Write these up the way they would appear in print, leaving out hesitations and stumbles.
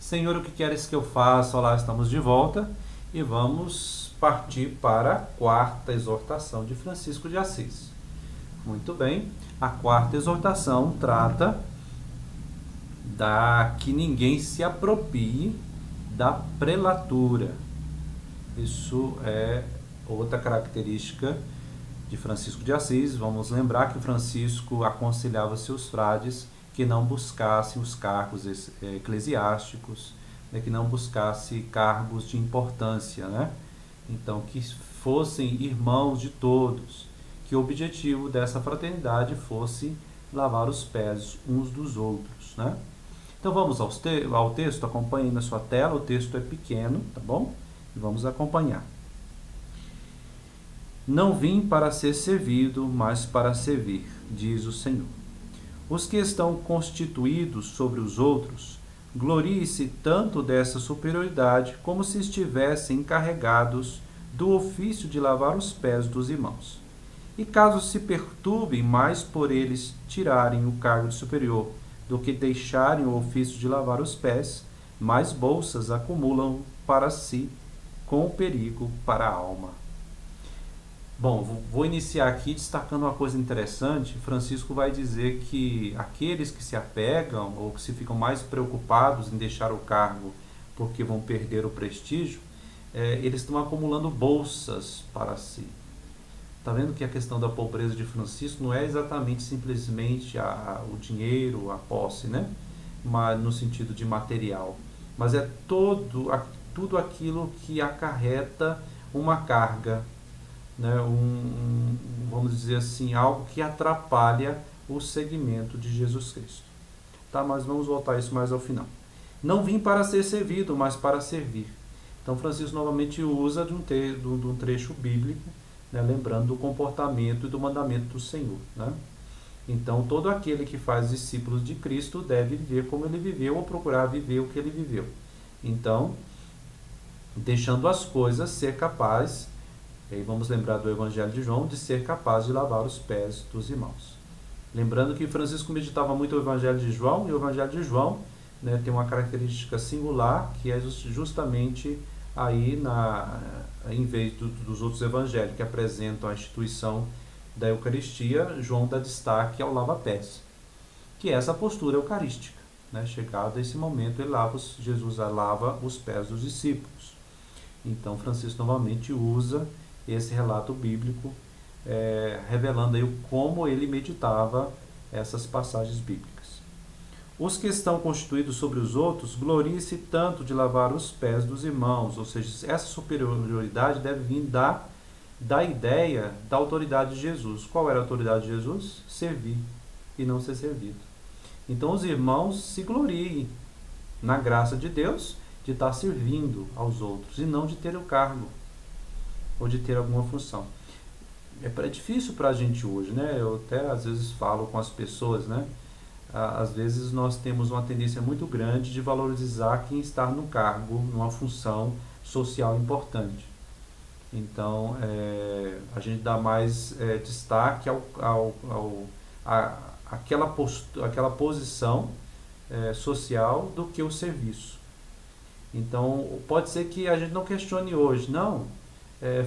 Senhor, o que queres que eu faça? Olá, estamos de volta e vamos partir para a quarta exortação de Francisco de Assis. Muito bem, a quarta exortação trata da que ninguém se aproprie da prelatura. Isso é outra característica de Francisco de Assis. Vamos lembrar que Francisco aconselhava seus frades que não buscassem os cargos eclesiásticos, né, que não buscassem cargos de importância, né? Então, que fossem irmãos de todos, que o objetivo dessa fraternidade fosse lavar os pés uns dos outros, né? Então vamos ao texto, acompanhe na sua tela, o texto é pequeno, tá bom? E vamos acompanhar. Não vim para ser servido, mas para servir, diz o Senhor. Os que estão constituídos sobre os outros, gloriem-se tanto dessa superioridade como se estivessem encarregados do ofício de lavar os pés dos irmãos. E caso se perturbem mais por eles tirarem o cargo de superior do que deixarem o ofício de lavar os pés, mais bolsas acumulam para si, com perigo para a alma. Bom, vou iniciar aqui destacando uma coisa interessante. Francisco vai dizer que aqueles que se apegam ou que se ficam mais preocupados em deixar o cargo porque vão perder o prestígio, eles estão acumulando bolsas para si. Está vendo que a questão da pobreza de Francisco não é exatamente simplesmente o dinheiro, a posse, né? Mas no sentido de material, mas é tudo aquilo que acarreta uma carga, né? Vamos dizer assim, algo que atrapalha o seguimento de Jesus Cristo. Tá? Mas vamos voltar a isso mais ao final. Não vim para ser servido, mas para servir. Então Francisco novamente usa de um trecho bíblico, né? Lembrando do comportamento e do mandamento do Senhor, né? Então todo aquele que faz discípulos de Cristo deve viver como ele viveu ou procurar viver o que ele viveu. Então, deixando as coisas, ser capaz, e vamos lembrar do Evangelho de João, de ser capaz de lavar os pés dos irmãos. Lembrando que Francisco meditava muito o Evangelho de João, e o Evangelho de João, né, tem uma característica singular, que é justamente aí, em vez dos outros evangelhos que apresentam a instituição da Eucaristia, João dá destaque ao lava-pés, que é essa postura eucarística, né? Chegado a esse momento, Jesus lava os pés dos discípulos. Então Francisco novamente usa esse relato bíblico, revelando aí como ele meditava essas passagens bíblicas. Os que estão constituídos sobre os outros, gloriem-se tanto de lavar os pés dos irmãos, ou seja, essa superioridade deve vir da ideia da autoridade de Jesus. Qual era a autoridade de Jesus? Servir e não ser servido. Então os irmãos se gloriem na graça de Deus de estar servindo aos outros e não de ter o cargo ou de ter alguma função. É difícil para a gente hoje, né? Eu até às vezes falo com as pessoas, né? Às vezes nós temos uma tendência muito grande de valorizar quem está no cargo, numa função social importante. Então, a gente dá mais destaque àquela posição social do que o serviço. Então, pode ser que a gente não questione hoje, não,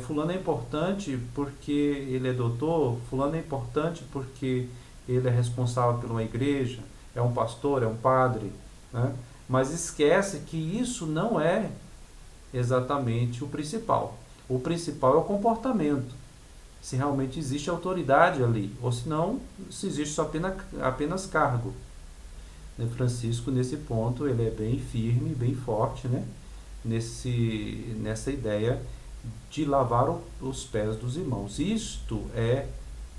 fulano é importante porque ele é doutor, fulano é importante porque ele é responsável por uma igreja, é um pastor, é um padre, né? Mas esquece que isso não é exatamente o principal. O principal é o comportamento, se realmente existe autoridade ali, ou se não, se existe só apenas cargo. Francisco, nesse ponto, ele é bem firme, bem forte, né? Nessa ideia de lavar os pés dos irmãos. Isto é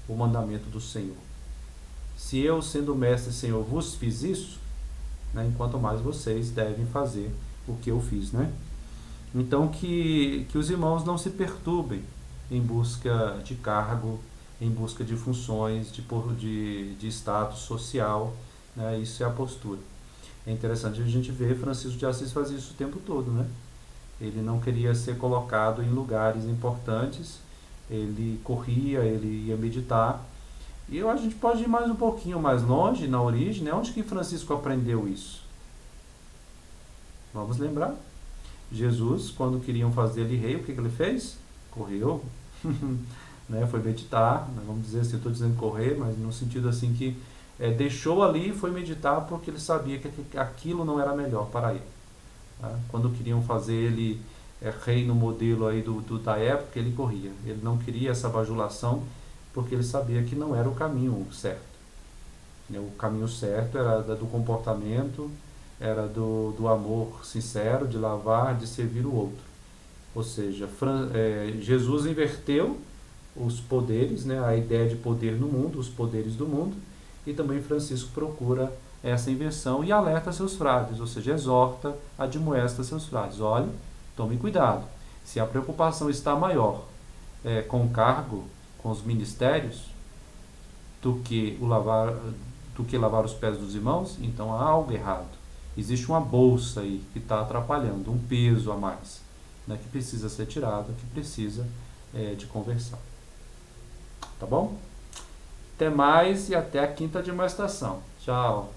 o mandamento do Senhor. Se eu, sendo mestre e Senhor, vos fiz isso, né, enquanto mais vocês devem fazer o que eu fiz, né? Então que os irmãos não se perturbem em busca de cargo, em busca de funções, de status social, né? Isso é a postura. É interessante a gente ver Francisco de Assis fazer isso o tempo todo, né? Ele não queria ser colocado em lugares importantes, ele corria, ele ia meditar. E a gente pode ir mais um pouquinho mais longe, na origem, né? Onde que Francisco aprendeu isso? Vamos lembrar? Jesus, quando queriam fazer ele rei, o que ele fez? Correu, né? Foi meditar, né? Vamos dizer assim, eu estou dizendo correr, mas no sentido assim que deixou ali e foi meditar porque ele sabia que aquilo não era melhor para ele. Tá? Quando queriam fazer ele rei no modelo aí da época, ele corria. Ele não queria essa bajulação porque ele sabia que não era o caminho certo. O caminho certo era do comportamento, era do amor sincero, de lavar, de servir o outro. Ou seja, Jesus inverteu os poderes, né, a ideia de poder no mundo, os poderes do mundo, e também Francisco procura essa inversão e alerta seus frades, ou seja, exorta, admoesta seus frades. Olhe, tome cuidado. Se a preocupação está maior com o cargo, com os ministérios, do que lavar os pés dos irmãos, então há algo errado. Existe uma bolsa aí que está atrapalhando, um peso a mais, né, que precisa ser tirado, que precisa de conversão. Tá bom? Até mais e até a quinta demonstração. Tchau!